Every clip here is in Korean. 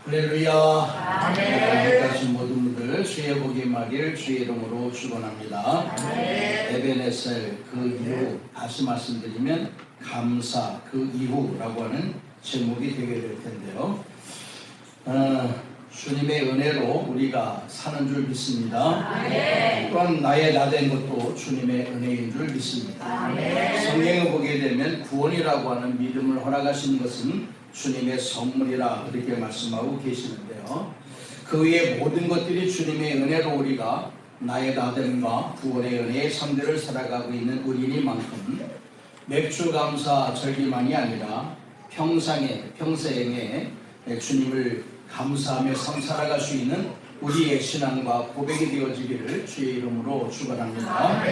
할렐루야. 아멘. 가신 모든 분들 주의 복이 임하길 주의 이름으로 축원합니다. 에베네셀 그 이후, 다시 말씀드리면 감사 그 이후라고 하는 제목이 되게 될 텐데요. 주님의 은혜로 우리가 사는 줄 믿습니다. 또한 나의 나된 것도 주님의 은혜인 줄 믿습니다. 성경을 보게 되면 구원이라고 하는 믿음을 허락하신 것은 주님의 선물이라 그렇게 말씀하고 계시는데요. 그 외의 모든 것들이 주님의 은혜로 우리가 나의 나됨과 구원의 은혜의 삶들을 살아가고 있는 우리니만큼 맥주 감사 절기만이 아니라 평생에 주님을 감사하며 삶 살아갈 수 있는 우리의 신앙과 고백이 되어지기를 주의 이름으로 축원합니다.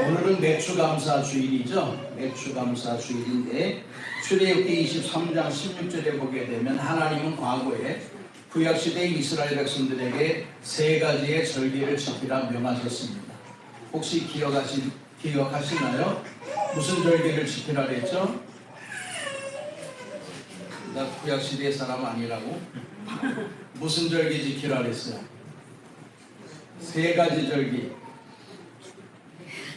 오늘은 맥주감사 주일이죠. 맥주감사 주일인데 출애굽기 23장 16절에 보게 되면 하나님은 과거에 구약시대 이스라엘 백성들에게 세 가지의 절기를 지키라 명하셨습니다. 혹시 기억하시나요? 무슨 절기를 지키라 그랬죠? 나 구약시대의 사람 아니라고? 무슨 절기 지키라 그랬어요? 세 가지 절기.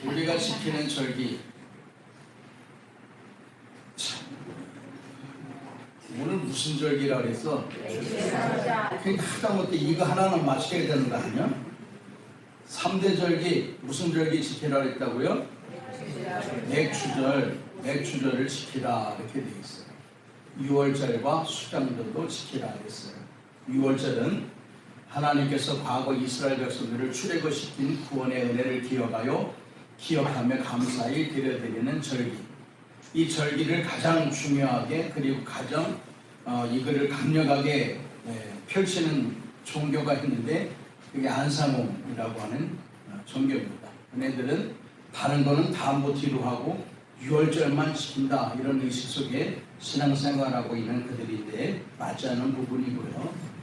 우리가 지키는 절기. 참. 오늘 무슨 절기라 그랬어? 그러니까 하다못해 이거 하나는 마치게 되는 거 아니야? 3대 절기. 무슨 절기 지키라 그랬다고요? 맥주절을 지키라 이렇게 되어 있어요. 6월절과 수장절도 지키라 그랬어요. 6월절은 하나님께서 과거 이스라엘 백성들을 출애굽시킨 구원의 은혜를 기억하며 감사히 드려드리는 절기. 이 절기를 가장 중요하게 그리고 가장 이거를 강력하게 펼치는 종교가 있는데 그게 안상홍이라고 하는 종교입니다. 얘네들은 다른 거는 다 뒤로 하고 6월절만 지킨다 이런 의식 속에 신앙생활하고 있는 그들인데 맞지 않은 부분이고요.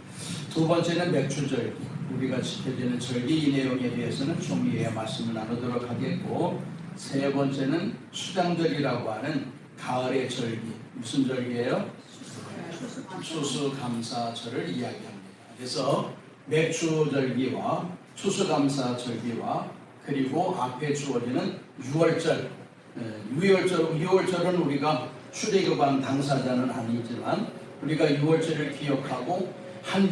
두 번째는 맥주절기, 우리가 지켜지는 절기 이 내용에 대해서는 좀 이에 말씀을 나누도록 하겠고, 세 번째는 수장절이라고 하는 가을의 절기. 무슨 절기예요? 추수감사절을 이야기합니다. 그래서 맥주절기와 추수감사절기와 그리고 앞에 주어지는 6월절, 6월절은 우리가 출애굽한 당사자는 아니지만 우리가 6월절을 기억하고 한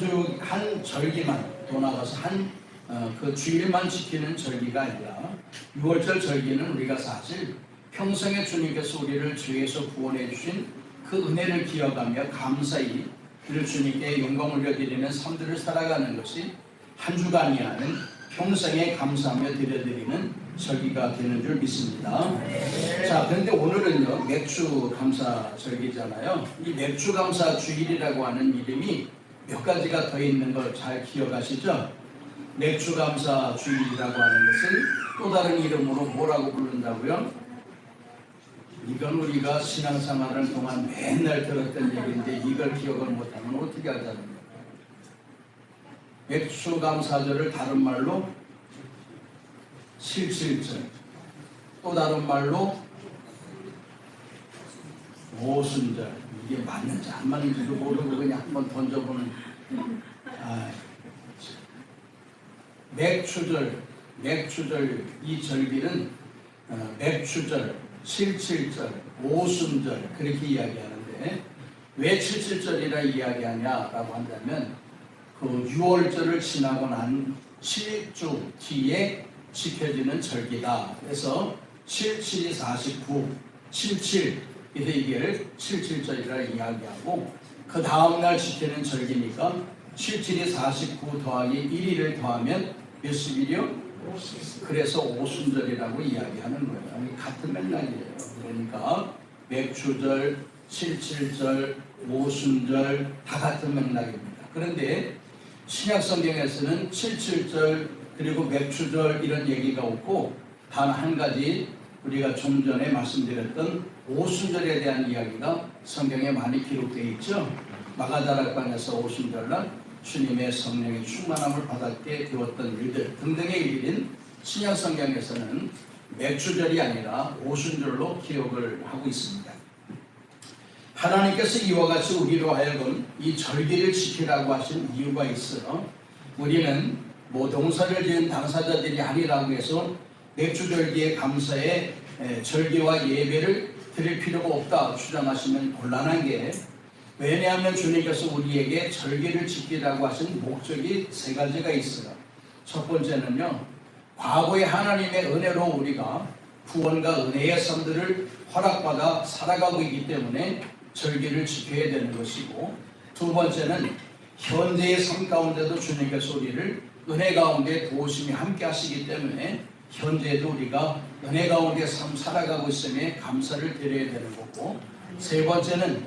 절기만 또 나가서 그 주일만 지키는 절기가 아니라 6월절 절기는 우리가 사실 평생에 주님께서 우리를 죄에서 구원해 주신 그 은혜를 기억하며 감사히 그를 주님께 영광 올려드리는 삶들을 살아가는 것이 한 주간이 아닌 평생에 감사하며 드려드리는 절기가 되는 줄 믿습니다. 자, 그런데 오늘은요 맥주 감사 절기잖아요. 이 맥주 감사 주일이라고 하는 이름이 몇 가지가 더 있는 걸 잘 기억하시죠? 맥주 감사 주일이라고 하는 것을 또 다른 이름으로 뭐라고 부른다고요? 이건 우리가 신앙생활을 동안 맨날 들었던 얘기인데 이걸 기억을 못하면 어떻게 하자는 거예요? 맥주 감사절을 다른 말로 실칠절, 또 다른 말로 오순절. 이게 맞는지 안 맞는지도 모르고 그냥 한번 던져보는 맥주절 이 절기는 맥주절, 칠칠절, 오순절 그렇게 이야기하는데 왜 칠칠절이라 이야기하냐라고 한다면 그 6월절을 지나고 난 7주 뒤에 지켜지는 절기다. 그래서 77이 49, 77 그래서 이게 77절이라 이야기하고 그 다음날 지키는 절기니까 77이 49 더하기 1일을 더하면 몇십일이요? 그래서 오순절이라고 이야기하는 거예요. 같은 맥락이에요. 그러니까 맥주절, 77절, 오순절 다 같은 맥락입니다. 그런데 신약성경에서는 77절 그리고 맥주절 이런 얘기가 없고 단 한 가지 우리가 좀 전에 말씀드렸던 오순절에 대한 이야기가 성경에 많이 기록되어 있죠. 마가다락방에서 오순절날 주님의 성령의 충만함을 받았게 되었던 일들 등등의 일인 신약 성경에서는 맥주절이 아니라 오순절로 기록을 하고 있습니다. 하나님께서 이와 같이 우리로 하여금 이 절기를 지키라고 하신 이유가 있어요. 우리는 농사를 지은 당사자들이 아니라고 해서 맥주절기의 감사에 절기와 예배를 드릴 필요가 없다 주장하시면 곤란한 게, 왜냐하면 주님께서 우리에게 절기를 지키라고 하신 목적이 세 가지가 있어요. 첫 번째는요, 과거의 하나님의 은혜로 우리가 구원과 은혜의 삶들을 허락받아 살아가고 있기 때문에 절기를 지켜야 되는 것이고, 두 번째는 현재의 삶 가운데도 주님께서 우리를 은혜 가운데 도우심이 함께 하시기 때문에 현재도 우리가 은혜 가운데 삶 살아가고 있음에 감사를 드려야 되는 거고, 세 번째는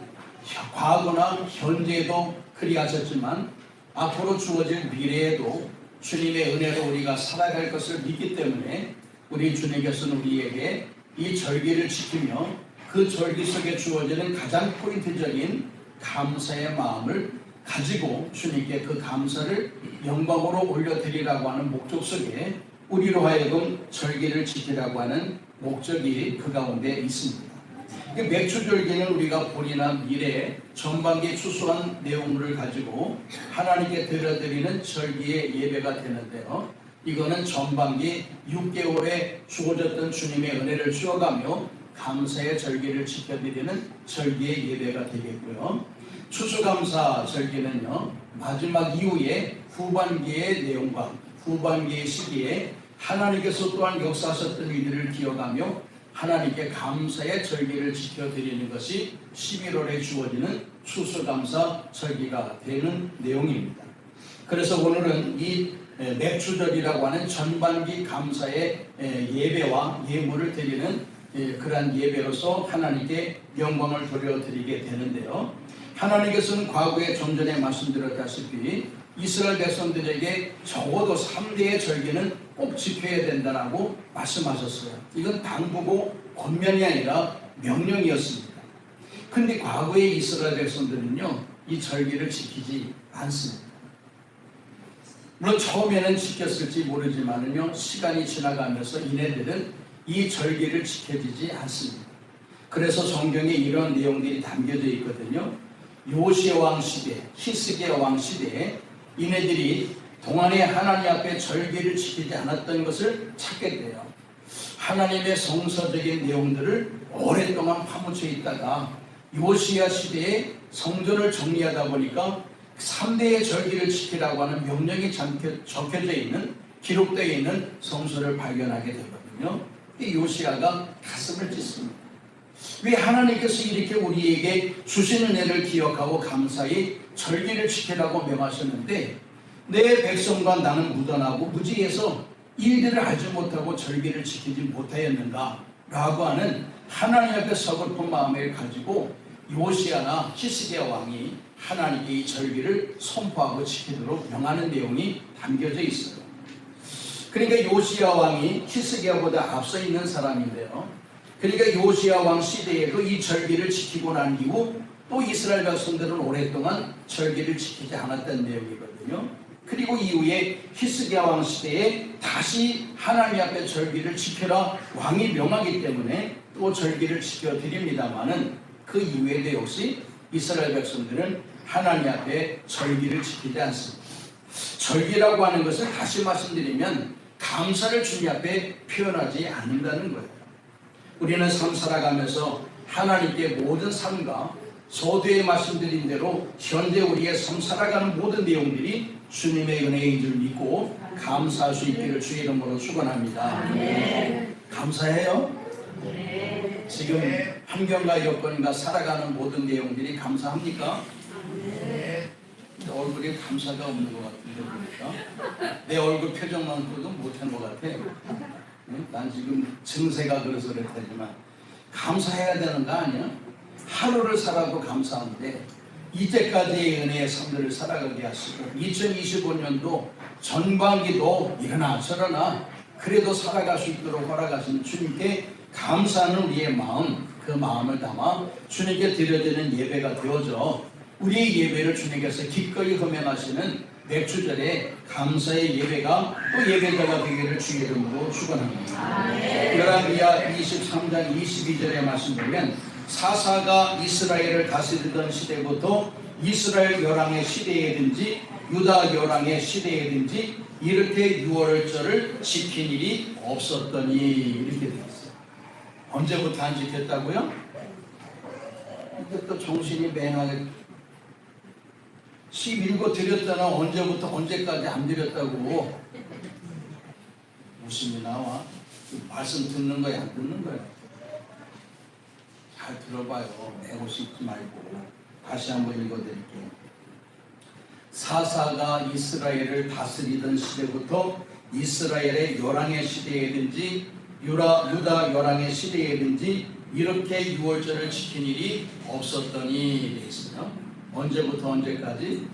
과거나 현재에도 그리하셨지만 앞으로 주어질 미래에도 주님의 은혜로 우리가 살아갈 것을 믿기 때문에 우리 주님께서는 우리에게 이 절기를 지키며 그 절기 속에 주어지는 가장 포인트적인 감사의 마음을 가지고 주님께 그 감사를 영광으로 올려드리라고 하는 목적 속에 우리로 하여금 절기를 지키라고 하는 목적이 그 가운데 있습니다. 맥주절기는 우리가 본이나 미래에 전반기에 추수한 내용물을 가지고 하나님께 드려드리는 절기의 예배가 되는데요, 이거는 전반기 6개월에 주어졌던 주님의 은혜를 추억하며 감사의 절기를 지켜드리는 절기의 예배가 되겠고요, 추수감사 절기는요, 마지막 이후에 후반기의 내용과 후반기의 시기에 하나님께서 또한 역사하셨던 일들을 기억하며 하나님께 감사의 절기를 지켜드리는 것이 11월에 주어지는 추수감사 절기가 되는 내용입니다. 그래서 오늘은 이 맥주절이라고 하는 전반기 감사의 예배와 예물을 드리는 그러한 예배로서 하나님께 영광을 돌려드리게 되는데요, 하나님께서는 과거에 좀 전에 말씀드렸다시피 이스라엘 백성들에게 적어도 3대의 절기는 꼭 지켜야 된다라고 말씀하셨어요. 이건 당부고 권면이 아니라 명령이었습니다. 근데 과거의 이스라엘 백성들은요, 이 절기를 지키지 않습니다. 물론 처음에는 지켰을지 모르지만은요, 시간이 지나가면서 이네들은 이 절기를 지켜지지 않습니다. 그래서 성경에 이런 내용들이 담겨져 있거든요. 요시야 왕 시대, 히스기야 왕 시대에 이네들이 동안에 하나님 앞에 절기를 지키지 않았던 것을 찾게 돼요. 하나님의 성서적인 내용들을 오랫동안 파묻혀 있다가 요시야 시대에 성전을 정리하다 보니까 3대의 절기를 지키라고 하는 명령이 적혀져 있는, 기록되어 있는 성서를 발견하게 되거든요. 이 요시야가 가슴을 찢습니다. 왜 하나님께서 이렇게 우리에게 주신 은혜를 기억하고 감사히 절기를 지키라고 명하셨는데 내 백성과 나는 무던하고 무지해서 일들을 하지 못하고 절기를 지키지 못하였는가 라고 하는 하나님 앞에 서글픈 마음을 가지고 요시야나 히스기야 왕이 하나님께 이 절기를 선포하고 지키도록 명하는 내용이 담겨져 있어요. 그러니까 요시야 왕이 히스기야보다 앞서 있는 사람인데요, 그러니까 요시야 왕 시대에도 이 절기를 지키고 난 이후 또 이스라엘 백성들은 오랫동안 절기를 지키지 않았던 내용이거든요. 그리고 이후에 히스기야 왕 시대에 다시 하나님 앞에 절기를 지켜라 왕이 명하기 때문에 또 절기를 지켜드립니다마는 그 이후에도 역시 이스라엘 백성들은 하나님 앞에 절기를 지키지 않습니다. 절기라고 하는 것을 다시 말씀드리면 감사를 주님 앞에 표현하지 않는다는 거예요. 우리는 삶 살아가면서 하나님께 모든 삶과 서두에 말씀드린 대로 현재 우리의 삶 살아가는 모든 내용들이 주님의 은혜인 줄 믿고 감사할 수 있기를 주의 이름으로 축원합니다. 감사해요? 네. 지금 환경과 여건과 살아가는 모든 내용들이 감사합니까? 네. 얼굴에 감사가 없는 것 같은데 보니까 내 얼굴 표정만으로도 못한 것 같아. 난 지금 증세가 그래서 그랬다지만 감사해야 되는 거 아니야? 하루를 살아도 감사한데 이때까지의 은혜의 삶들을 살아가게 하시고 2025년도 전반기도 이러나 저러나 그래도 살아갈 수 있도록 허락하신 주님께 감사하는 우리의 마음, 그 마음을 담아 주님께 드려지는 예배가 되어져 우리의 예배를 주님께서 기꺼이 허명하시는 맥주절에 감사의 예배가 또 예배자가 되기를 주의 이름으로 축원합니다. 열왕기하 23장 22절에 말씀 보면 사사가 이스라엘을 다스리던 시대부터 이스라엘 열왕의 시대에든지 유다 열왕의 시대에든지 이렇게 유월절을 지킨 일이 없었더니 이렇게 되었어요. 언제부터 안 지켰다고요? 이게 또 정신이 맹하게 11거 드렸다나 언제부터 언제까지 안 드렸다고 웃음이 나와. 말씀 듣는 거야 안 듣는 거야? 잘 들어봐요. 내고 싶지 말고. 다시 한번 읽어드릴게요. 사사가 이스라엘을 다스리던 시대부터 이스라엘의 열왕의 시대에든지 유다 열왕의 시대에든지 이렇게 유월절을 지킨 일이 없었더니 되어 있습니다. 언제부터 언제까지?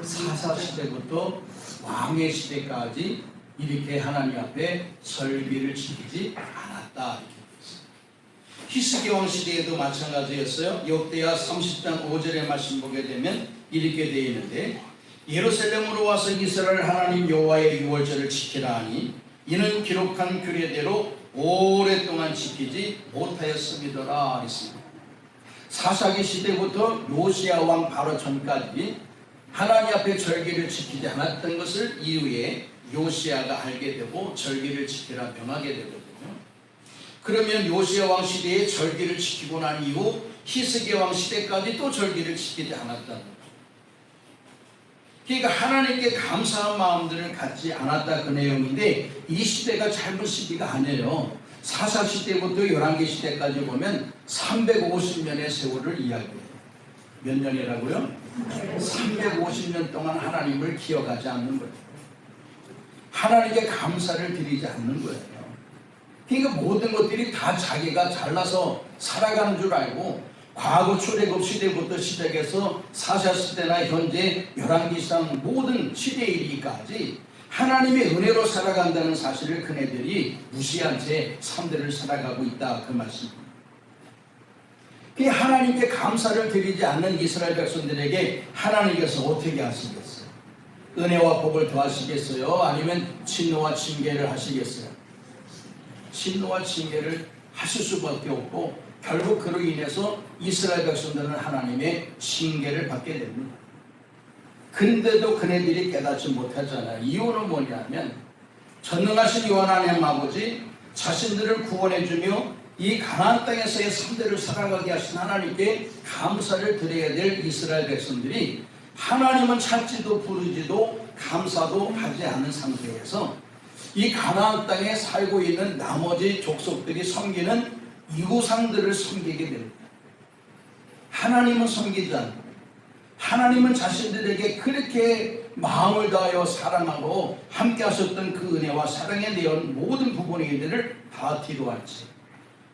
사사 시대부터 왕의 시대까지 이렇게 하나님 앞에 설비를 지키지 않았다. 히스기야 왕 시대에도 마찬가지였어요. 역대하 30장 5절의 말씀 보게 되면 이렇게 되어 있는데 예루살렘으로 와서 이스라엘 하나님 여호와의 유월절을 지키라 하니 이는 기록한 규례대로 오랫동안 지키지 못하였음이더라 했습니다. 사사기 시대부터 요시야 왕 바로 전까지 하나님 앞에 절기를 지키지 않았던 것을 이후에 요시야가 알게 되고 절기를 지키라 명하게 되거든요. 그러면 요시야 왕 시대에 절기를 지키고 난 이후 히스기야 왕 시대까지 또 절기를 지키지 않았다는 거죠. 그러니까 하나님께 감사한 마음들을 갖지 않았다 그 내용인데 이 시대가 짧은 시기가 아니에요. 사사 시대부터 열왕기 시대까지 보면 350년의 세월을 이야기해요. 몇 년이라고요? 350년 동안 하나님을 기억하지 않는 거예요. 하나님께 감사를 드리지 않는 거예요. 그러니까 모든 것들이 다 자기가 잘나서 살아가는 줄 알고 과거 출애굽 시대부터 시작해서 사사 시대나 현재 열왕기상 모든 시대에 이르기까지 하나님의 은혜로 살아간다는 사실을 그네들이 무시한 채 삶들을 살아가고 있다 그 말씀입니다. 그 하나님께 감사를 드리지 않는 이스라엘 백성들에게 하나님께서 어떻게 하시겠어요? 은혜와 복을 더하시겠어요? 아니면 진노와 징계를 하시겠어요? 진노와 징계를 하실 수밖에 없고 결국 그로 인해서 이스라엘 백성들은 하나님의 징계를 받게 됩니다. 그런데도 그네들이 깨닫지 못하잖아요. 이유는 뭐냐면 전능하신 요한 하나님 아버지 자신들을 구원해주며 이 가나안 땅에서의 삶들을 살아가게 하신 하나님께 감사를 드려야 될 이스라엘 백성들이 하나님은 찾지도 부르지도 감사도 하지 않은 상태에서 이 가나안 땅에 살고 있는 나머지 족속들이 섬기는 이구상들을 섬기게 됩니다. 하나님은 섬기지 않고 하나님은 자신들에게 그렇게 마음을 다하여 사랑하고 함께 하셨던 그 은혜와 사랑에 대한 모든 부분들을 다 뒤로한 채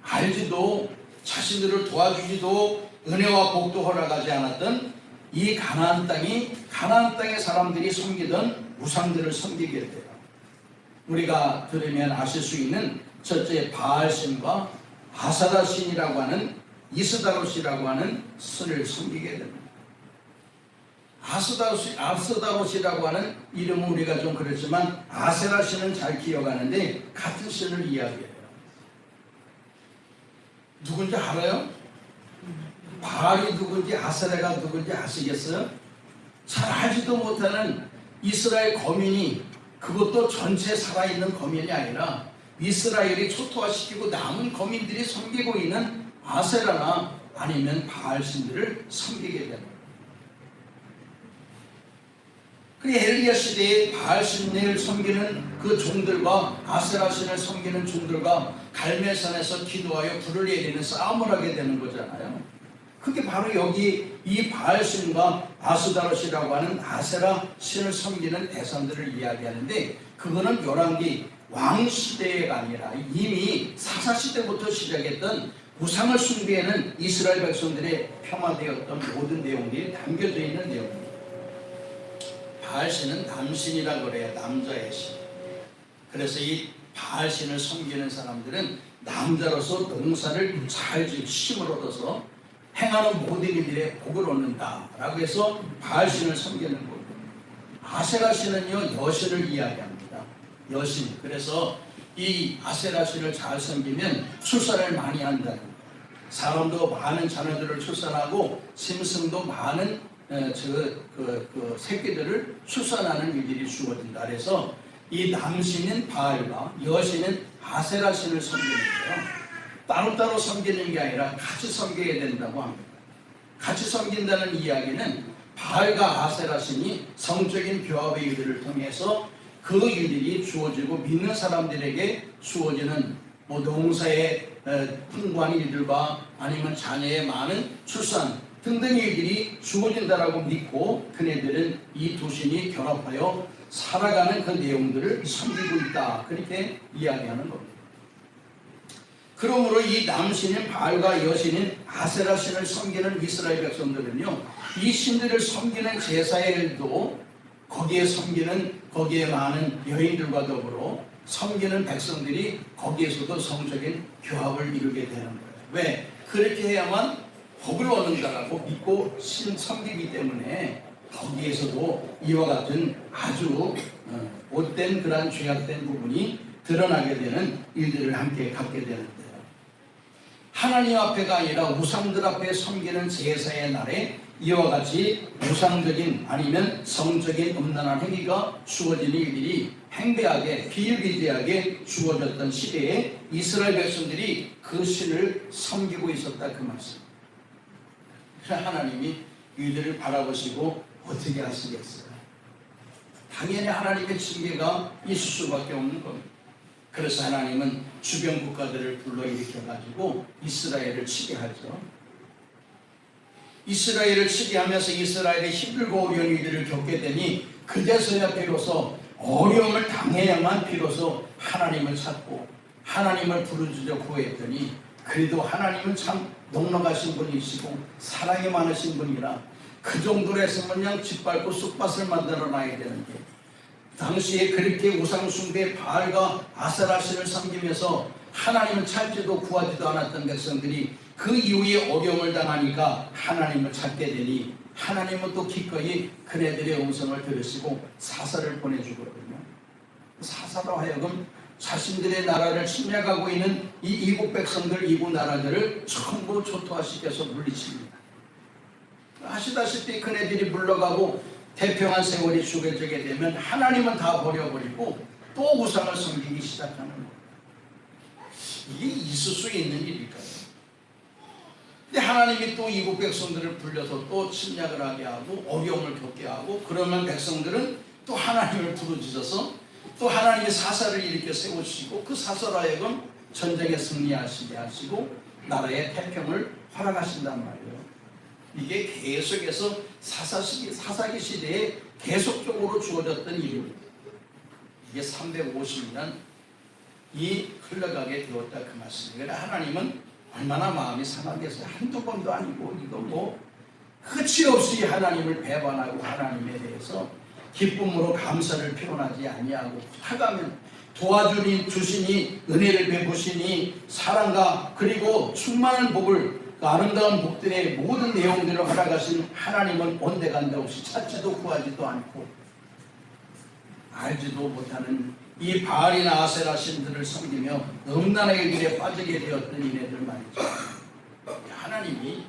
알지도 자신들을 도와주지도 은혜와 복도 허락하지 않았던 이 가나안 땅의 사람들이 섬기던 우상들을 섬기게 돼요. 우리가 들으면 아실 수 있는 첫째 바알신과 아사라신이라고 하는 이스다롯이라고 하는 신을 섬기게 됩니다. 아스다롯이라고 하는 이름은 우리가 좀 그렇지만 아세라신은 잘 기억하는데 같은 신을 이야기해요. 누군지 알아요? 바알이 누군지 아세라가 누군지 아시겠어요? 잘 알지도 못하는 이스라엘 거민이 그것도 전체 살아있는 거민이 아니라 이스라엘이 초토화시키고 남은 거민들이 섬기고 있는 아세라나 아니면 바알 신들을 섬기게 됩니다. 그 엘리야 시대에 바알 신을 섬기는 그 종들과 아세라 신을 섬기는 종들과 갈멜산에서 기도하여 불을 내리는 싸움을 하게 되는 거잖아요. 그게 바로 여기 이 바알 신과 아스다롯이라고 하는 아세라 신을 섬기는 대상들을 이야기하는데 그거는 열왕기 왕 시대가 아니라 이미 사사 시대부터 시작했던 우상을 숭배하는 이스라엘 백성들의 평화되었던 모든 내용들이 담겨져 있는 내용입니다. 바알신은 남신이라고 그래요. 남자의 신. 그래서 이 바알신을 섬기는 사람들은 남자로서 농사를 잘 힘을 얻어서 행하는 모든 일들의 복을 얻는다 라고 해서 바알신을 섬기는 거고, 아세라신은요 여신을 이야기합니다. 여신. 그래서 이 아세라신을 잘 섬기면 출산을 많이 한다는 거예요. 사람도 많은 자녀들을 출산하고 짐승도 많은 새끼들을 출산하는 일들이 주어진다. 그래서 이 남신인 바알과 여신인 아세라 신을 섬기는 거예요. 따로따로 섬기는 게 아니라 같이 섬겨야 된다고 합니다. 같이 섬긴다는 이야기는 바알과 아세라 신이 성적인 교합의 일들을 통해서 그 일들이 주어지고 믿는 사람들에게 주어지는 농사의 풍부한 일들과 아니면 자녀의 많은 출산 등등의 일들이 주어진다라고 믿고 그네들은 이 두 신이 결합하여 살아가는 그 내용들을 섬기고 있다. 그렇게 이야기하는 겁니다. 그러므로 이 남신인 바알과 여신인 아세라 신을 섬기는 이스라엘 백성들은요, 이 신들을 섬기는 제사의 일도 거기에 많은 여인들과 더불어 섬기는 백성들이 거기에서도 성적인 교합을 이루게 되는 거예요. 왜? 그렇게 해야만 복을 얻는다라고 믿고 섬기기 때문에 거기에서도 이와 같은 아주 못된 그러한 죄악된 부분이 드러나게 되는 일들을 함께 갖게 되는데요. 하나님 앞에가 아니라 우상들 앞에 섬기는 제사의 날에 이와 같이 우상적인 아니면 성적인 음란한 행위가 주어지는 일들이 행배하게 비일비재하게 주어졌던 시대에 이스라엘 백성들이 그 신을 섬기고 있었다 그 말씀. 하나님이 이들을 바라보시고 어떻게 하시겠어요? 당연히 하나님의 징계가 있을 수밖에 없는 겁니다. 그래서 하나님은 주변 국가들을 불러일으켜가지고 이스라엘을 치게 하죠. 이스라엘을 치게 하면서 이스라엘의 힘들고 어려운 일들을 겪게 되니 그제서야 비로소 어려움을 당해야만 비로소 하나님을 찾고 하나님을 부르짖어 구했더니 그래도 하나님은 참 넉넉하신 분이시고 사랑이 많으신 분이라 그 정도로 했으면 그냥 짓밟고 쑥밭을 만들어놔야 되는데 당시에 그렇게 우상숭배 바알과 아세라 신을 섬기면서 하나님을 찾지도 구하지도 않았던 백성들이 그 이후에 어려움을 당하니까 하나님을 찾게 되니 하나님은 또 기꺼이 그네들의 음성을 들으시고 사사를 보내주거든요. 사사로 하여금 자신들의 나라를 침략하고 있는 이 이국 백성들, 이국 나라들을 전부 초토화시켜서 물리칩니다. 아시다시피 그네들이 물러가고 태평한 세월이 주어지게 되면 하나님은 다 버려버리고 또 우상을 섬기기 시작하는 거예요. 이게 있을 수 있는 일일까요? 근데 하나님이 또 이국 백성들을 불려서 또 침략을 하게 하고 어려움을 겪게 하고 그러면 백성들은 또 하나님을 부르짖어서 또 하나님의 사사를 일으켜 세우시고 그 사사로 하여금 전쟁에 승리하시게 하시고 나라의 태평을 허락하신단 말이에요. 이게 계속해서 사사기 시대에 계속적으로 주어졌던 일입니다. 이게 350년 이 흘러가게 되었다 그 말씀이에요. 하나님은 얼마나 마음이 상하겠어요. 한두 번도 아니고 이거 뭐 끝이 없이 하나님을 배반하고 하나님에 대해서 기쁨으로 감사를 표현하지 아니하고 부탁하면 도와주시니 은혜를 베푸시니 사랑과 그리고 충만한 복을 아름다운 복들의 모든 내용들을 허락하신 하나님은 온데간데 없이 찾지도 구하지도 않고 알지도 못하는 이 바알이나 아세라 신들을 섬기며 음란의 길에 빠지게 되었던 이네들 말이죠. 하나님이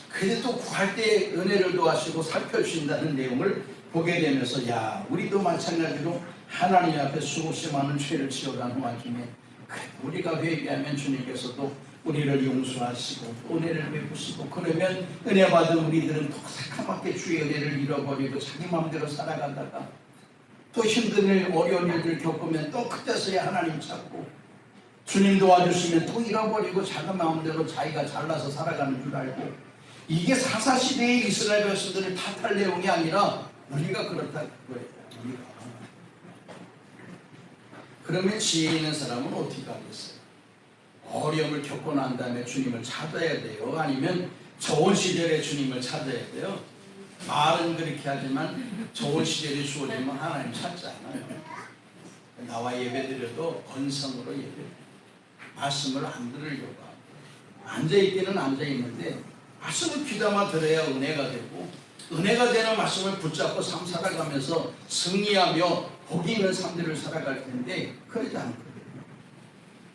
그래도 구할 때 은혜를 도와주시고 살펴주신다는 내용을 보게 되면서 야 우리도 마찬가지로 하나님 앞에 수없이 많은 죄를 지어간 와중에 우리가 회개하면 주님께서도 우리를 용서하시고 은혜를 베푸시고 그러면 은혜 받은 우리들은 또 새카맣게 주의 은혜를 잃어버리고 자기 마음대로 살아가다가 또 힘든 일 어려운 일들 겪으면 또 그때서야 하나님 찾고 주님 도와주시면 또 잃어버리고 자기 마음대로 자기가 잘나서 살아가는 줄 알고 이게 사사시대의 이스라엘 백성들을 탓할 내용이 아니라 우리가 그렇다 그거예요. 우리가. 그러면 지혜 있는 사람은 어떻게 하겠어요? 어려움을 겪고 난 다음에 주님을 찾아야 돼요? 아니면 좋은 시절에 주님을 찾아야 돼요? 말은 그렇게 하지만 좋은 시절이 주어지면 하나님 찾지 않아요. 나와 예배드려도 건성으로 예배드려요. 말씀을 안 들으려고 하고 앉아있기는 앉아있는데 말씀을 귀담아 들어야 은혜가 되고 은혜가 되는 말씀을 붙잡고 삶 살아가면서 승리하며 복이 있는 삶들을 살아갈 텐데 그러지 않거든요.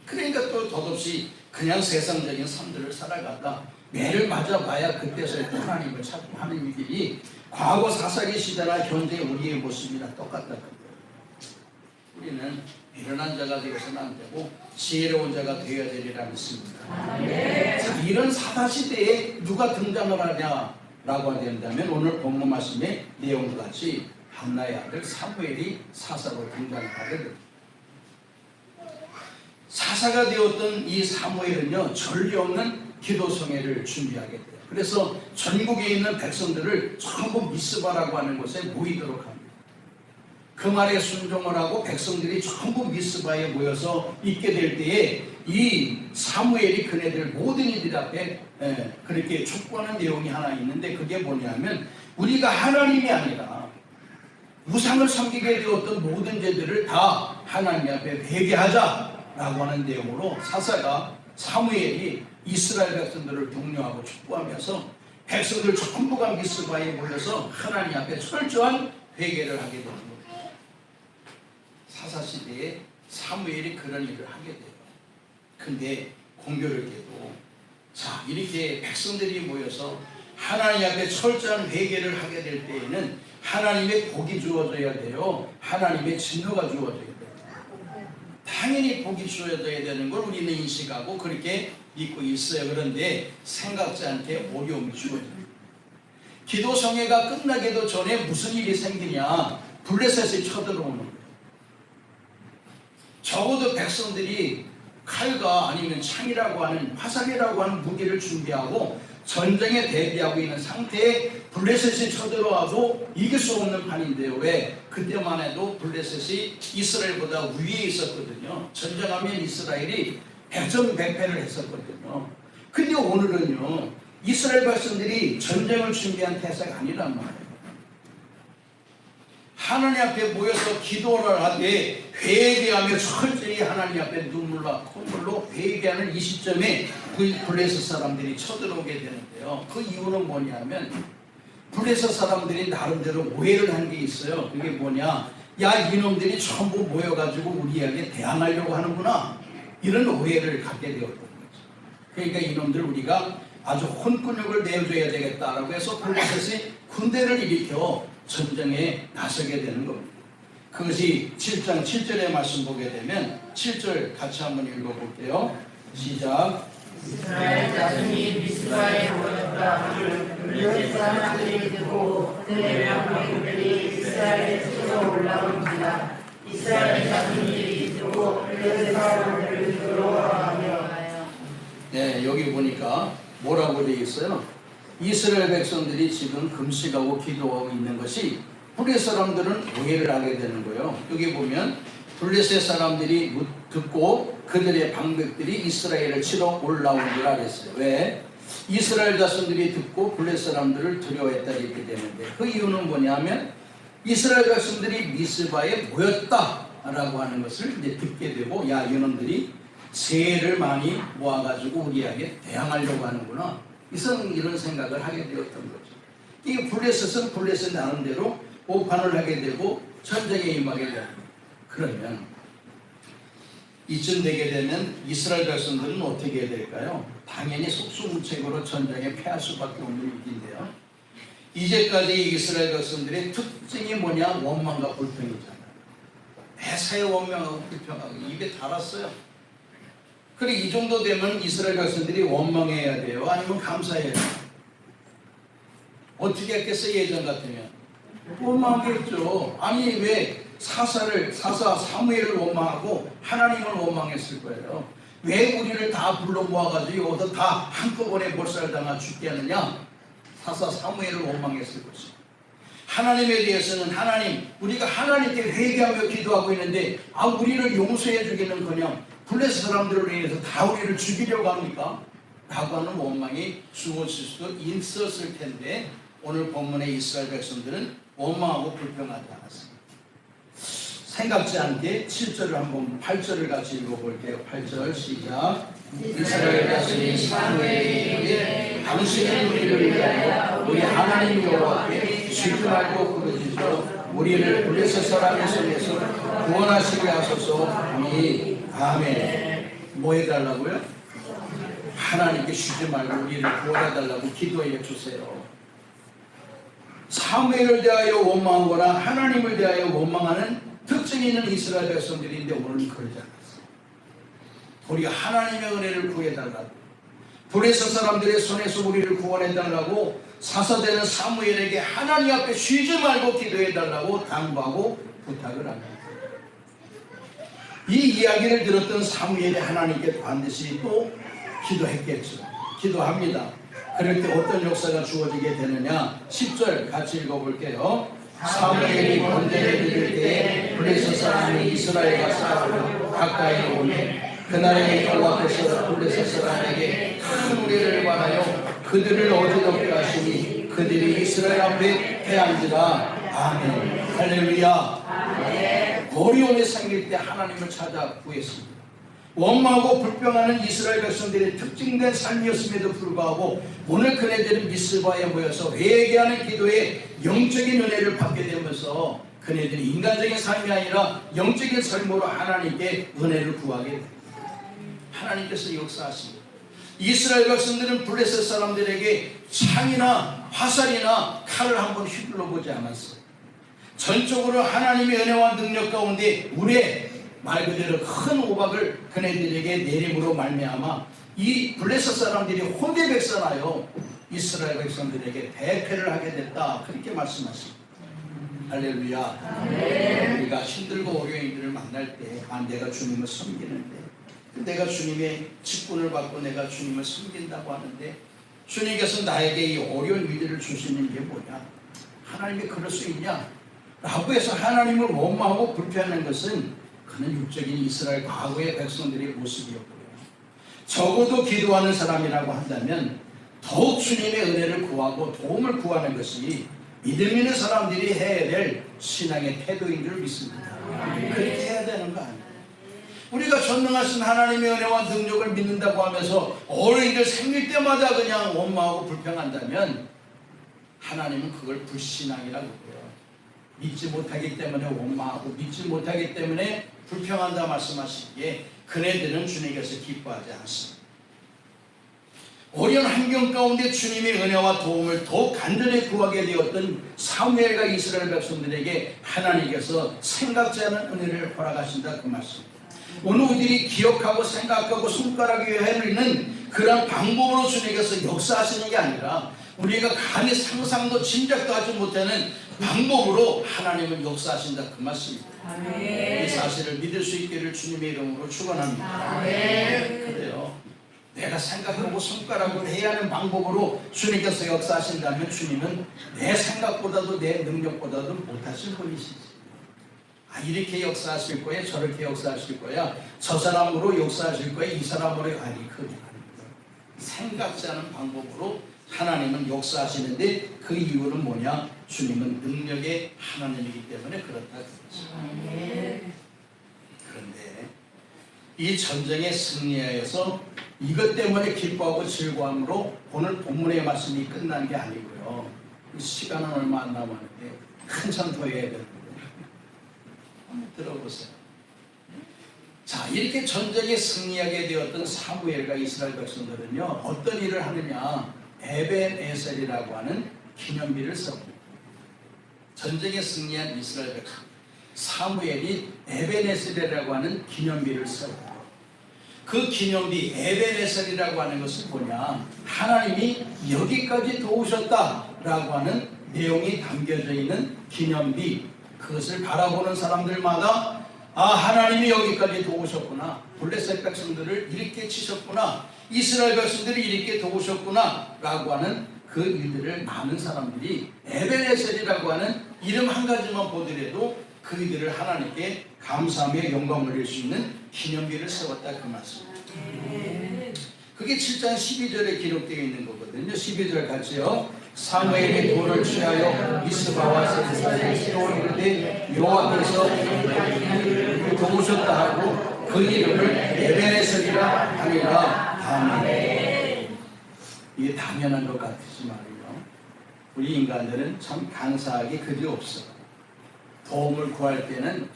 그러니까 또 덧없이 그냥 세상적인 삶들을 살아가다 매를 맞아봐야 그때서야 하나님을 찾고 하는 일들이 과거 사사기 시대나 현재 우리의 모습이나 똑같다. 우리는 미련한 자가 되어서는 안 되고 지혜로운 자가 되어야 되리라 믿습니다. 자, 이런 사사시대에 누가 등장을 하냐라고 한다면 오늘 본문 말씀의 내용과 같이 한나의 아들 사무엘이 사사로 등장을 하게 됩니다. 사사가 되었던 이 사무엘은요, 전례 없는 기도 성회를 준비하게 돼요. 그래서 전국에 있는 백성들을 전부 미스바라고 하는 곳에 모이도록 합니다. 그 말에 순종을 하고 백성들이 전부 미스바에 모여서 있게 될 때에 이 사무엘이 그네들 모든 이들 앞에 그렇게 촉구하는 내용이 하나 있는데, 그게 뭐냐면 우리가 하나님이 아니라 우상을 섬기게 되었던 모든 죄들을 다 하나님 앞에 회개하자라고 하는 내용으로 사무엘이 이스라엘 백성들을 독려하고 촉구하면서 백성들 전부가 미스바에 모여서 하나님 앞에 철저한 회개를 하게 됩니다. 사사시대에 사무엘이 그런 일을 하게 돼요. 근데 공교롭게도 자, 이렇게 백성들이 모여서 하나님 앞에 철저한 회개를 하게 될 때에는 하나님의 복이 주어져야 돼요. 하나님의 진노가 주어져야 돼요. 당연히 복이 주어져야 되는 걸 우리는 인식하고 그렇게 믿고 있어요. 그런데 생각지 않게 어려움이 주어집니다. 기도 성회가 끝나기도 전에 무슨 일이 생기냐, 블레셋이 쳐들어오는 거예요. 적어도 백성들이 칼과 아니면 창이라고 하는 화살이라고 하는 무기를 준비하고 전쟁에 대비하고 있는 상태에 블레셋이 쳐들어와도 이길 수 없는 판인데요. 왜? 그때만 해도 블레셋이 이스라엘보다 위에 있었거든요. 전쟁하면 이스라엘이 백전백패를 했었거든요. 근데 오늘은요, 이스라엘 백성들이 전쟁을 준비한 태세가 아니란 말이에요. 하나님 앞에 모여서 기도를 하되 회개하며 철저히 하나님 앞에 눈물과 콧물로 회개하는 이 시점에 블레셋 사람들이 쳐들어오게 되는데요. 그 이유는 뭐냐면 블레셋 사람들이 나름대로 오해를 한 게 있어요. 그게 뭐냐, 야, 이놈들이 전부 모여가지고 우리에게 대항하려고 하는구나, 이런 오해를 갖게 되었던 거죠. 그러니까 이놈들 우리가 아주 혼근육을 내어줘야 되겠다라고 해서 블레셋이 군대를 일으켜 전쟁에 나서게 되는 겁니다. 그것이 7장 7절의 말씀 보게 되면 7절 같이 한번 읽어볼게요. 시작. 이스라엘 자손이 미스바에 모였다. 블레셋 사람들이 듣고 그들의 명령들이 이스라엘에 치러 올라온지라. 이스라엘 자손들이 듣고 블레셋 사람들을 부러워하며. 네, 여기 보니까 뭐라고 되어 있어요? 이스라엘 백성들이 지금 금식하고 기도하고 있는 것이 블레셋 사람들은 오해를 하게 되는 거예요. 여기 보면 블레셋 사람들이 듣고 그들의 방백들이 이스라엘을 치러 올라오기라 했어요. 왜? 이스라엘 자손들이 듣고 블레셋 사람들을 두려워했다 이렇게 되는데, 그 이유는 뭐냐면 이스라엘 백성들이 미스바에 모였다라고 하는 것을 이제 듣게 되고, 야, 이놈들이 세를 많이 모아가지고 우리에게 대항하려고 하는구나, 이런 생각을 하게 되었던 거죠. 이 블레셋은 블레셋 나름대로 오판을 하게 되고 전쟁에 임하게 됩니다. 그러면 이쯤 되게 되면 이스라엘 백성들은 어떻게 해야 될까요? 당연히 속수무책으로 전쟁에 패할 수밖에 없는 일인데요. 이제까지 이스라엘 백성들의 특징이 뭐냐? 원망과 불평이잖아요. 매사에 원망하고 불평하고 입에 달았어요. 그래, 이 정도 되면 이스라엘 백성들이 원망해야 돼요? 아니면 감사해야 돼요? 어떻게 했겠어요? 예전 같으면 원망하겠죠. 아니, 왜 사사 사무엘을 원망하고 하나님을 원망했을 거예요? 왜 우리를 다 불러 모아가지고 여기서 다 한꺼번에 몰살당하 죽게 하느냐? 사사 사무엘을 원망했을 것이죠. 하나님에 대해서는 하나님, 우리가 하나님께 회개하며 기도하고 있는데 우리를 용서해 주기는커녕 블레셋 사람들을 위해서 다 우리를 죽이려고 합니까? 라고 하는 원망이 주어질 수도 있었을 텐데, 오늘 본문의 이스라엘 백성들은 원망하고 불평하지 않았습니다. 생각지 않게 7절을 한번 8절을 같이 읽어볼게요. 8절 시작. 이스라엘 자손이 사무엘에게 당신은 우리를 위하여 우리 하나님 여호와께 쉬지 말고 부르짖어 우리를 블레셋 사람의 손에서 구원하시게 하소서. 아멘. 뭐 해달라고요? 하나님께 쉬지 말고 우리를 구원해달라고 기도해 주세요. 사무엘을 대하여 원망하거나 하나님을 대하여 원망하는 특징이 있는 이스라엘 백성들인데 오늘은 그러지 않았어요. 우리가 하나님의 은혜를 구해달라고, 블레셋 사람들의 손에서 우리를 구원해달라고 사사되는 사무엘에게 하나님 앞에 쉬지 말고 기도해달라고 당부하고 부탁을 합니다. 이 이야기를 들었던 사무엘이 하나님께 반드시 또 기도했겠죠. 기도합니다. 그럴 때 어떤 역사가 주어지게 되느냐, 10절 같이 읽어볼게요. 사무엘이 번제를 드릴 때에 블레셋 사람이 이스라엘과 싸우려 가까이 오매 그날에 여호와께서 블레셋 사람에게 큰 우레를 관하여 그들을 어지럽게 하시니 그들이 이스라엘 앞에 패한지라. 아멘. 할렐루야. 어려움이 생길 때 하나님을 찾아 구했습니다. 원망하고 불평하는 이스라엘 백성들의 특징된 삶이었음에도 불구하고 오늘 그네들은 미스바에 모여서 회개하는 기도에 영적인 은혜를 받게 되면서 그네들이 인간적인 삶이 아니라 영적인 삶으로 하나님께 은혜를 구하게 됩니다. 하나님께서 역사하십니다. 이스라엘 백성들은 블레셋 사람들에게 창이나 화살이나 칼을 한번 휘둘러 보지 않았어요. 전적으로 하나님의 은혜와 능력 가운데 우레, 말 그대로 큰 오박을 그네들에게 내림으로 말미암아 이 블레셋 사람들이 혼대 백성하여 이스라엘 백성들에게 대패를 하게 됐다, 그렇게 말씀하십니다. 할렐루야. 우리가 힘들고 어려운 일을 만날 때 내가 주님을 섬기는데, 내가 주님의 직분을 받고 내가 주님을 섬긴다고 하는데 주님께서 나에게 이 어려운 일들을 주시는 게 뭐냐, 하나님이 그럴 수 있냐 라고 해서 하나님을 원망하고 불평하는 것은 그는 육적인 이스라엘 과거의 백성들의 모습이었고요. 적어도 기도하는 사람이라고 한다면 더욱 주님의 은혜를 구하고 도움을 구하는 것이 믿음 있는 사람들이 해야 될 신앙의 태도인 줄 믿습니다. 그렇게 해야 되는 거 아니에요. 우리가 전능하신 하나님의 은혜와 능력을 믿는다고 하면서 어려운 일 생길 때마다 그냥 원망하고 불평한다면 하나님은 그걸 불신앙이라고 해요. 믿지 못하기 때문에 원망하고 믿지 못하기 때문에 불평한다 말씀하시기에 그네들은 주님께서 기뻐하지 않습니다. 어려운 환경 가운데 주님의 은혜와 도움을 더 간절히 구하게 되었던 사무엘과 이스라엘 백성들에게 하나님께서 생각지 않은 은혜를 허락하신다, 그 말씀입니다. 오늘 우리들이 기억하고 생각하고 손가락 위에 해리는 그런 방법으로 주님께서 역사하시는 게 아니라 우리가 감히 상상도 짐작도 하지 못하는 방법으로 하나님은 역사하신다, 그 말씀입니다. 이 사실을 믿을 수 있기를 주님의 이름으로 축원합니다. 그래요. 내가 생각하고 손가락으로 해야 하는 방법으로 주님께서 역사하신다면 주님은 내 생각보다도 내 능력보다도 못하실 분이시지. 이렇게 역사하실 거야, 저렇게 역사하실 거야, 저 사람으로 역사하실 거야, 이 사람으로, 아니 그게 아닙니다. 생각지 않은 방법으로 하나님은 역사하시는데 그 이유는 뭐냐? 주님은 능력의 하나님이기 때문에 그렇다. 그런데 이 전쟁에 승리하여서 이것 때문에 기뻐하고 즐거움으로 오늘 본문의 말씀이 끝난 게 아니고요. 시간은 얼마 안 남았는데 한참 더 해야 되는데 한번 들어보세요. 자, 이렇게 전쟁에 승리하게 되었던 사무엘과 이스라엘 백성들은요, 어떤 일을 하느냐? 에벤에셀이라고 하는 기념비를 세웁니다. 전쟁에 승리한 이스라엘 백성 사무엘이 에벤에셀이라고 하는 기념비를 세웁니다. 그 기념비 에벤에셀이라고 하는 것은 뭐냐? 하나님이 여기까지 도우셨다라고 하는 내용이 담겨져 있는 기념비, 그것을 바라보는 사람들마다 하나님이 여기까지 도우셨구나, 블레셋 백성들을 이렇게 치셨구나, 이스라엘 백성들이 이렇게 도우셨구나 라고 하는 그 일들을 많은 사람들이 에벤에셀이라고 하는 이름 한 가지만 보더라도 그 일들을 하나님께 감사하며 영광을 드릴 수 있는 기념비를 세웠다, 그 말씀입니다. 그게 7장 12절에 기록되어 있는 거거든요. 12절 같이요. 사무엘이 돌을 취하여 미스바와 세사에 시로를 이르되 여호와께서 도우셨다 하고 그 이름을 에벤에셀이라 하니라. 아멘. 이게 당연한 것 같지만요, 우리 인간들은 참 간사하기 그지 없어. 도움을 구할 때는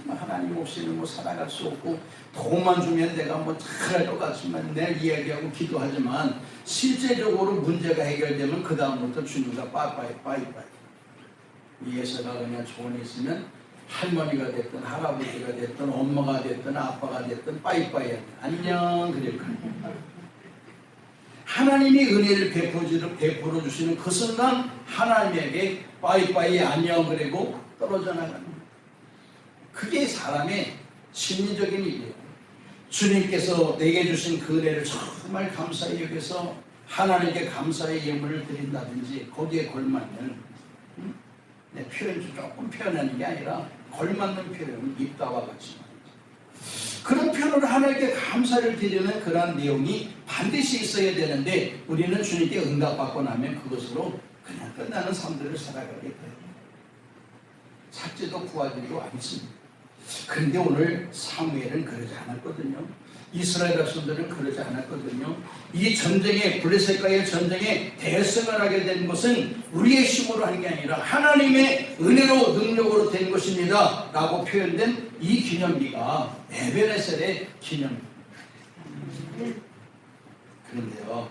정말 하나님 없이는 뭐 살아갈 수 없고 돈만 주면 내가 뭐 잘할 것 같지만 내 이야기하고 기도하지만 실제적으로 문제가 해결되면 그 다음부터 주님과 빠이빠이. 예서가 그냥 조언이 있으면 할머니가 됐든 할아버지가 됐든 엄마가 됐든 아빠가 됐든 빠이빠이 안녕 그럴 거예요. 하나님이 은혜를 베풀어 주시는 그 순간 하나님에게 빠이빠이 안녕 그리고 떨어져 나가는 거예요. 그게 사람의 심리적인 일이에요. 주님께서 내게 주신 그 은혜를 정말 감사히 여겨서 하나님께 감사의 예물을 드린다든지 거기에 걸맞는 내 표현 조금 표현하는 게 아니라 걸맞는 표현 입다와 같이 그런 표현으로 하나님께 감사를 드리는 그런 내용이 반드시 있어야 되는데 우리는 주님께 응답받고 나면 그것으로 그냥 끝나는 삶들을 살아가게 돼요. 찾지도 구하지도 않습니다. 그런데 오늘 사무엘은 그러지 않았거든요. 이스라엘 백성들은 그러지 않았거든요. 이 전쟁에 블레셋과의 전쟁에 대승을 하게 된 것은 우리의 힘으로 한 게 아니라 하나님의 은혜로 능력으로 된 것입니다 라고 표현된 이 기념비가 에베네셀의 기념비. 그런데요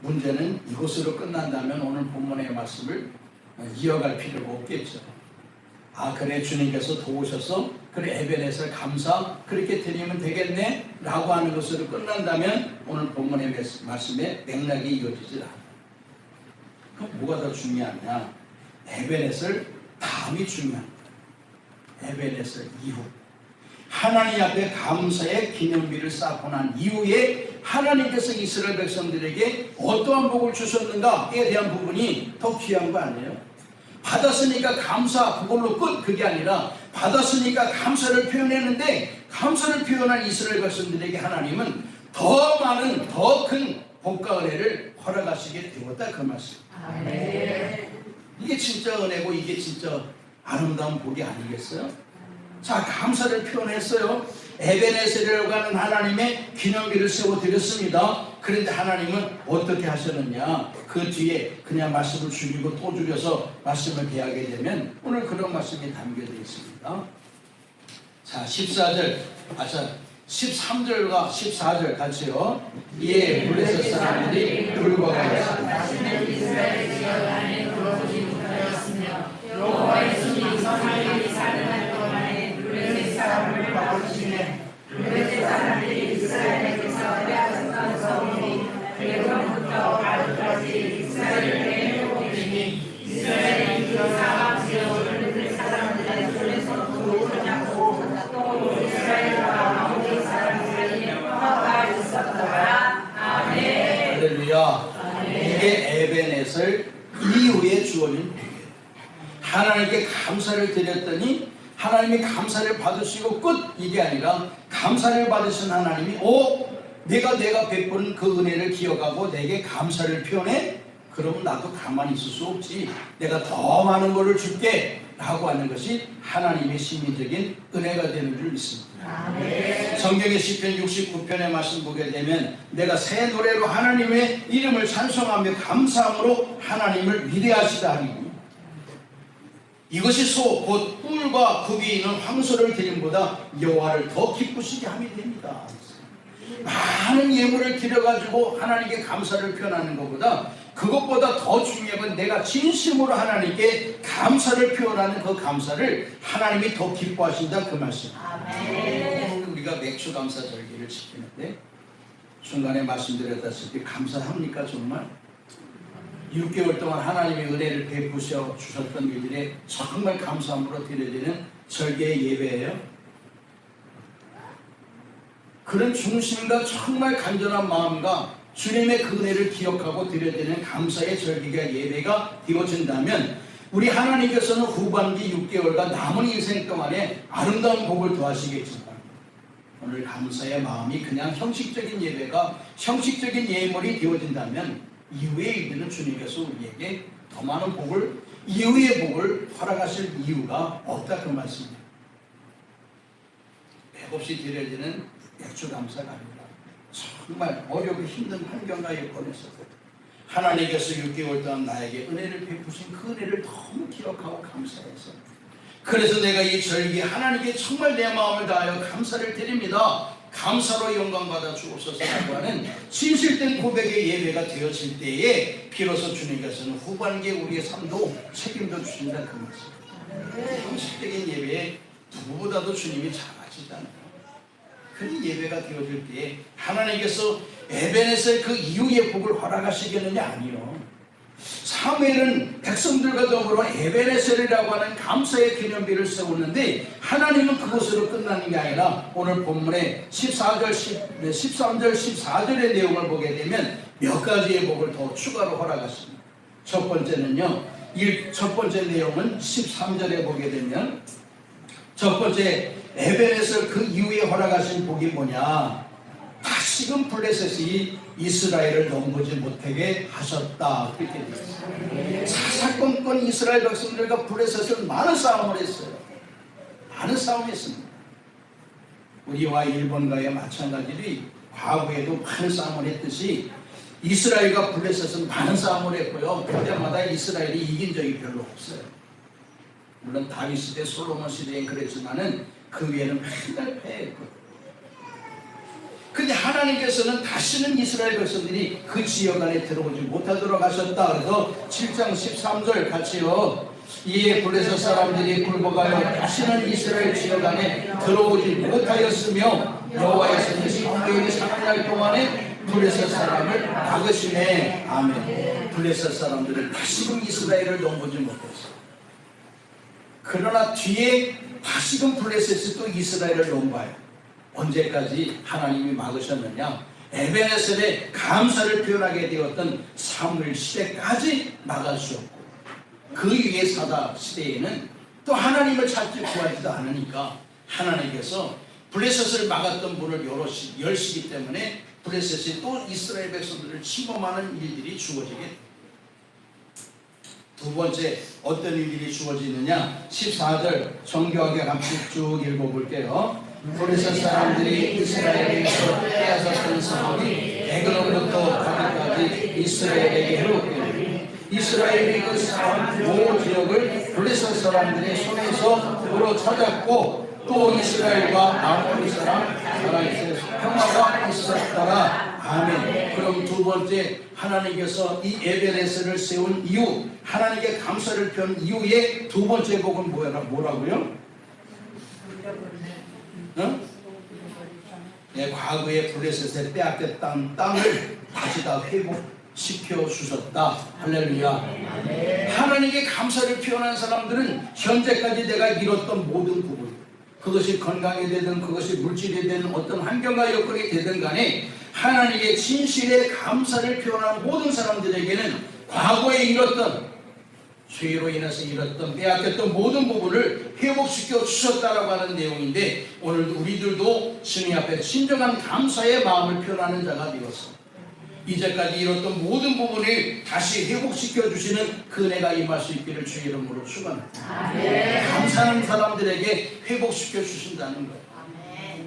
문제는 이것으로 끝난다면 오늘 본문의 말씀을 이어갈 필요가 없겠죠. 아 그래 주님께서 도우셔서 그래 에베네셀 감사 그렇게 드리면 되겠네 라고 하는 것으로 끝난다면 오늘 본문의 말씀에 맥락이 이어지질 않아요. 그럼 뭐가 더 중요하냐? 에베네셀 다음이 중요합니다. 에베네셀 이후 하나님 앞에 감사의 기념비를 쌓고 난 이후에 하나님께서 이스라엘 백성들에게 어떠한 복을 주셨는가에 대한 부분이 더 귀한 거 아니에요? 받았으니까 감사 그걸로 끝 그게 아니라 받았으니까 감사를 표현했는데 감사를 표현한 이스라엘 백성들에게 하나님은 더 많은 더 큰 복과 은혜를 허락하시게 되었다 그 말씀. 이게 진짜 은혜고 이게 진짜 아름다운 복이 아니겠어요? 자 감사를 표현했어요. 에베네셀이라고 하는 하나님의 기념비를 세워드렸습니다. 그런데 하나님은 어떻게 하셨느냐? 그 뒤에 그냥 말씀을 줄이고 또 줄여서 말씀을 대하게 되면 오늘 그런 말씀이 담겨져 있습니다. 자 13절과 14절 같이요. 이에 블레셋 사람들이 불과하였습니다. 이스라엘 지역 안에 들어오지 못하였으며 여호와의 손이 이스라엘이 사는 날 동안에 블레셋 사람을 막으시며 블레셋 사람들이 이스라엘에게서 빼앗았던 성이 대로부터 아르까지 이스라엘에 해오리니 이스라엘이 그 사람 지역을 블레셋 사람들의 손에서 도우려고 또 이스라엘과 아모리 사람 사이에 화가 있었더라. 아멘. 할렐루야. 이게 에베네셀 이후에 주어진 복이에요. 하나님께 감사를 드렸더니 하나님이 감사를 받으시고 끝 이게 아니라 감사를 받으신 하나님이 내가 베푸는 그 은혜를 기억하고 내게 감사를 표현해? 그러면 나도 가만히 있을 수 없지. 내가 더 많은 것을 줄게 라고 하는 것이 하나님의 심리적인 은혜가 되는 줄 믿습니다. 아멘. 성경의 시편 69편의 말씀 보게 되면 내가 새 노래로 하나님의 이름을 찬송하며 감사함으로 하나님을 위대하시다 하니 이것이 소 곧 뿔과 굽이 있는 황소를 드림보다 여호와를 더 기쁘시게 함이 됩니다. 많은 예물을 드려가지고 하나님께 감사를 표현하는 것보다 그것보다 더 중요한 건 내가 진심으로 하나님께 감사를 표현하는 그 감사를 하나님이 더 기뻐하신다 그 말씀. 아멘. 우리가 맥주 감사 절기를 지키는데 중간에 말씀드렸다시피 감사합니까 정말? 6개월 동안 하나님의 은혜를 베푸셔 주셨던 일들에 정말 감사함으로 드려지는 절개의 예배예요. 그런 중심과 정말 간절한 마음과 주님의 그 은혜를 기억하고 드려지는 감사의 절기가 예배가 되어진다면 우리 하나님께서는 후반기 6개월과 남은 인생 동안에 아름다운 복을 더하시겠지만 오늘 감사의 마음이 그냥 형식적인 예배가 형식적인 예물이 되어진다면 이후의 일들은 주님께서 우리에게 더 많은 복을 이후의 복을 허락하실 이유가 없다 그 말씀입니다. 맥없이 드려지는 맥주 감사가 아니라 정말 어렵고 힘든 환경과 여건에서도 하나님께서 6개월 동안 나에게 은혜를 베푸신 그 은혜를 너무 기억하고 감사해서 그래서 내가 이 절기에 하나님께 정말 내 마음을 다하여 감사를 드립니다. 감사로 영광받아 주옵소서라고 하는 진실된 고백의 예배가 되어질 때에 비로소 주님께서는 후반기에 우리의 삶도 책임져 주신다 그 말씀. 형식적인 예배에 누구보다도 주님이 잘 아시잖아요. 그 예배가 되어질 때에 하나님께서 에베네스의 그 이후의 복을 허락하시겠느냐? 아니요. 사무엘은 백성들과 더불어 에베네셀이라고 하는 감사의 기념비를 세웠는데 하나님은 그것으로 끝나는 게 아니라 오늘 본문의 13절 14절의 내용을 보게 되면 몇 가지의 복을 더 추가로 허락하십니다. 첫 번째는요, 첫 번째 내용은 13절에 보게 되면 첫 번째 에베네셀 그 이후에 허락하신 복이 뭐냐? 다시금 블레셋이 이스라엘을 넘보지 못하게 하셨다. 그렇게 되어 있습니다. 사사건건 이스라엘 백성들과 블레셋은 많은 싸움을 했어요. 많은 싸움했습니다. 우리와 일본과의 마찬가지로 과거에도 많은 싸움을 했듯이 이스라엘과 블레셋은 많은 싸움을 했고요. 그때마다 이스라엘이 이긴 적이 별로 없어요. 물론 다윗 시대, 솔로몬 시대엔 그랬지만은 그 위에는 맨날 패했거든요. 근데 하나님께서는 다시는 이스라엘 백성들이 그 지역 안에 들어오지 못하도록 하셨다. 그래서 7장 13절 같이요. 이에 블레셋 사람들이 굴복하여 다시는 이스라엘 지역 안에 들어오지 못하였으며 여호와께서는 사무엘이 사는 날 동안에 블레셋 사람을 막으시네. 아멘. 블레셋 사람들은 다시금 이스라엘을 넘보지 못했어요. 그러나 뒤에 다시금 블레셋이 또 이스라엘을 넘봐요. 언제까지 하나님이 막으셨느냐? 에베네셀의 감사를 표현하게 되었던 사무엘 시대까지 막아주셨고 그 위에 사다 시대에는 또 하나님을 찾지 구하지도 않으니까 하나님께서 블레셋을 막았던 문을 열시기 때문에 블레셋이 또 이스라엘 백성들을 침범하는 일들이 주어지게 됩니다. 두 번째 어떤 일들이 주어지느냐? 14절 정교하게 같이 쭉 읽어볼게요. 블레셋 사람들이 이스라엘에게서 빼앗았던 성이 에그로부터 가기까지 이스라엘에게 해롭게 이스라엘이 그 사람 모 지역을 블레셋 사람들의 손에서 도로 찾았고 또 이스라엘과 아모리 사람 사라에서 평화가 있었더라. 아멘. 그럼 두 번째 하나님께서 이 에베네셀을 세운 이유, 하나님께 감사를 표한 이유의 두 번째 복은 뭐라고요? 네, 과거에 블레셋에 빼앗겼던 땅을 다시 다 회복시켜 주셨다. 할렐루야. 하나님께 감사를 표현한 사람들은 현재까지 내가 잃었던 모든 부분, 그것이 건강이 되든 그것이 물질이 되든 어떤 환경과 여건이 되든 간에 하나님의 진실의 감사를 표현하는 모든 사람들에게는 과거에 잃었던 죄로 인해서 잃었던 빼앗겼던 모든 부분을 회복시켜 주셨다라고 하는 내용인데 오늘 우리들도 주님 앞에 진정한 감사의 마음을 표현하는 자가 되었습니다. 이제까지 잃었던 모든 부분을 다시 회복시켜 주시는 그 은혜가 임할 수 있기를 주의 이름으로 축원합니다. 감사하는 사람들에게 회복시켜 주신다는 거예요.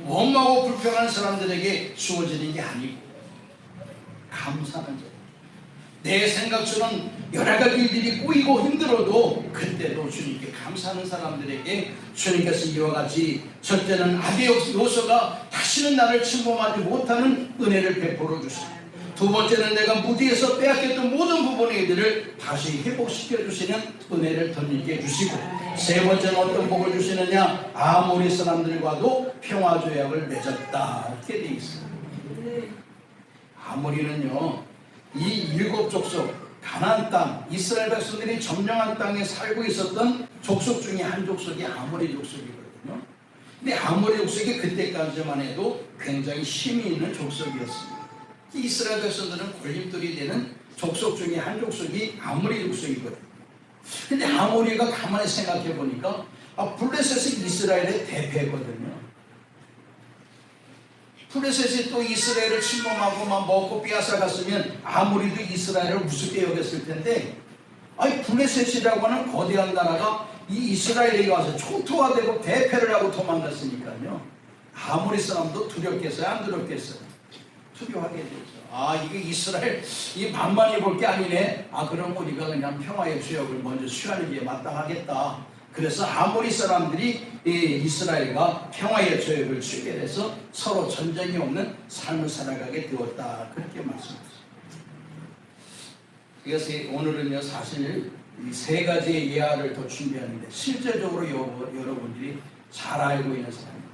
원망하고 불평하는 사람들에게 주어지는 게 아니고 감사하는 자. 내 생각처럼 여러 가지 일들이 꼬이고 힘들어도 그때도 주님께 감사하는 사람들에게 주님께서 이와 같이 첫째는 악의 요소가 다시는 나를 침범하지 못하는 은혜를 베풀어 주시고 두 번째는 내가 무디에서 빼앗겼던 모든 부분의 일들을 다시 회복시켜 주시는 은혜를 덧입게 해주시고 세 번째는 어떤 복을 주시느냐? 아모리 사람들과도 평화 조약을 맺었다. 이렇게 되어 있습니다. 아모리는요, 이 일곱 족속 가나안 땅 이스라엘 백성들이 점령한 땅에 살고 있었던 족속 중에 한 족속이 아모리 족속이거든요. 근데 아모리 족속이 그때까지만 해도 굉장히 힘이 있는 족속이었습니다. 이스라엘 백성들은 걸림돌이 되는 족속 중에 한 족속이 아모리 족속이거든요. 근데 아모리가 가만히 생각해 보니까 블레셋이 이스라엘의 대패거든요. 블레셋이 또 이스라엘을 침범하고 막 먹고 빼앗아갔으면 아모리도 이스라엘을 우습게 여겼을 텐데 블레셋이라고 하는 거대한 나라가 이 이스라엘에게 와서 총토화되고 대패를 하고 도망갔으니까요. 아모리 사람도 두렵겠어요? 안 두렵겠어요? 두려워하게 되죠. 이게 이스라엘 이 만만히 볼 게 아니네. 그럼 우리가 그냥 평화의 주역을 먼저 취하는 게 마땅하겠다. 그래서 아모리 사람들이 이 이스라엘과 평화의 조약을 체결해서 서로 전쟁이 없는 삶을 살아가게 되었다. 그렇게 말씀하셨습니다. 그래서 오늘은요, 사실 이 세 가지의 예화를 더 준비하는데 실제적으로 여러분들이 잘 알고 있는 사람입니다.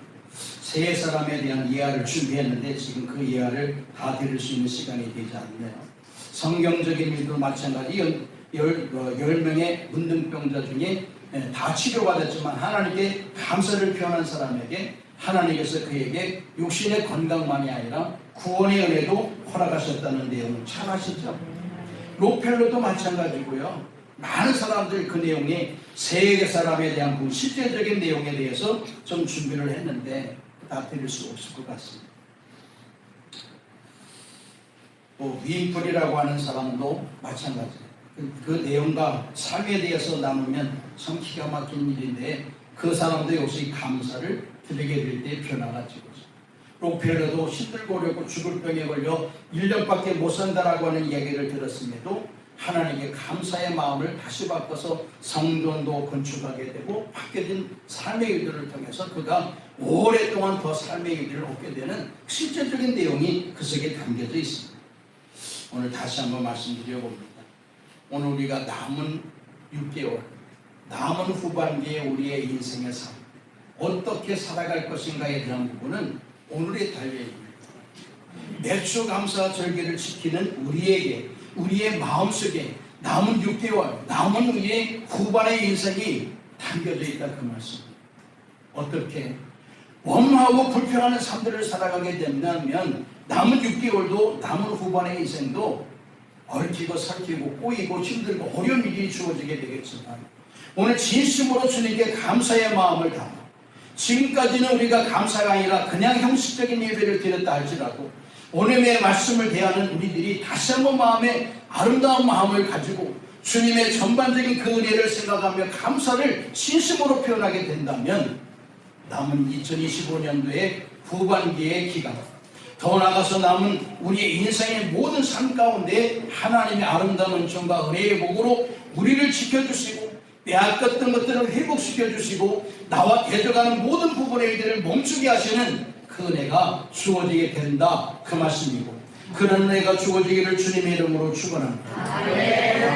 세 사람에 대한 예화를 준비했는데 지금 그 예화를 다 들을 수 있는 시간이 되지 않네요. 성경적인 일도 마찬가지 10명의 문둥병자 중에 다 치료받았지만 하나님께 감사를 표현한 사람에게 하나님께서 그에게 육신의 건강만이 아니라 구원의 은혜도 허락하셨다는 내용을 잘 아시죠? 로펠로도 마찬가지고요. 많은 사람들 그 내용이 세 사람에 대한 그 실제적인 내용에 대해서 좀 준비를 했는데 다 드릴 수 없을 것 같습니다. 윈플이라고 하는 사람도 마찬가지예요. 그 내용과 삶에 대해서 나누면 참 기가 막힌 일인데 그 사람도 역시 감사를 드리게 될 때 변화가 지고 로펠로도 힘들고 어렵고 죽을 병에 걸려 1년밖에 못 산다라고 하는 이야기를 들었음에도 하나님께 감사의 마음을 다시 바꿔서 성전도 건축하게 되고 바뀌어진 삶의 일들을 통해서 그가 오랫동안 더 삶의 일들을 얻게 되는 실제적인 내용이 그 속에 담겨져 있습니다. 오늘 다시 한번 말씀드려봅니다. 오늘 우리가 남은 6개월, 남은 후반기에 우리의 인생의 삶 어떻게 살아갈 것인가에 대한 부분은 오늘의 달려있습니다. 매주 감사 절기를 지키는 우리에게, 우리의 마음속에 남은 6개월, 남은 우리의 후반의 인생이 담겨져 있다 그 말씀입니다. 어떻게 원하고 불평하는 삶들을 살아가게 된다면 남은 6개월도 남은 후반의 인생도 얽히고 설키고 꼬이고 힘들고 어려운 일이 주어지게 되겠지만 오늘 진심으로 주님께 감사의 마음을 담아 지금까지는 우리가 감사가 아니라 그냥 형식적인 예배를 드렸다 할지라도 오늘의 말씀을 대하는 우리들이 다시 한번 마음에 아름다운 마음을 가지고 주님의 전반적인 그 은혜를 생각하며 감사를 진심으로 표현하게 된다면 남은 2025년도의 후반기의 기간 더 나아가서 남은 우리의 인생의 모든 삶 가운데 하나님의 아름다운 은총과 은혜의 복으로 우리를 지켜주시고 빼앗겼던 것들을 회복시켜주시고 나와 대적하는 모든 부분의 일들을 멈추게 하시는 그 은혜가 주어지게 된다 그 말씀이고 그런 은혜가 주어지기를 주님의 이름으로 축원합니다.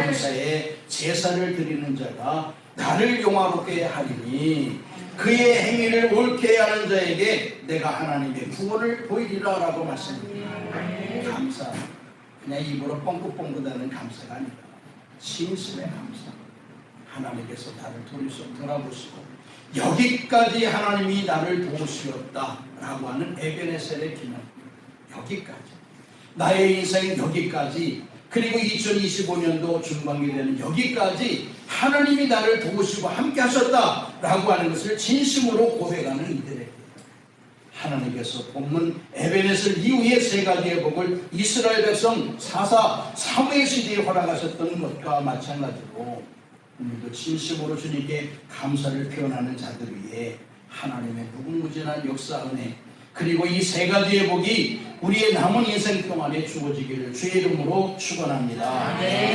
감사의 제사를 드리는 자가 나를 영화롭게 하리니 그의 행위를 옳게 하는 자에게 내가 하나님의 구원을 보이리라 라고 말씀합니다. 감사 그냥 입으로 뻥긋뻥긋하는 감사가 아니라 진심의 감사. 하나님께서 나를 돌아보시고 여기까지 하나님이 나를 도우시었다 라고 하는 에베네셀의 기념. 여기까지 나의 인생 여기까지 그리고 2025년도 중반기 되는 여기까지 하나님이 나를 도우시고 함께 하셨다 라고 하는 것을 진심으로 고백하는 이들에게 하나님께서 본문 에베네셀 이후의 세 가지의 복을 이스라엘 백성 사무엘 시대에 허락하셨던 것과 마찬가지로 오늘도 진심으로 주님께 감사를 표현하는 자들 위해 하나님의 무궁무진한 역사 은혜 그리고 이 세 가지의 복이 우리의 남은 인생 동안에 주어지기를 주의 이름으로 축원합니다.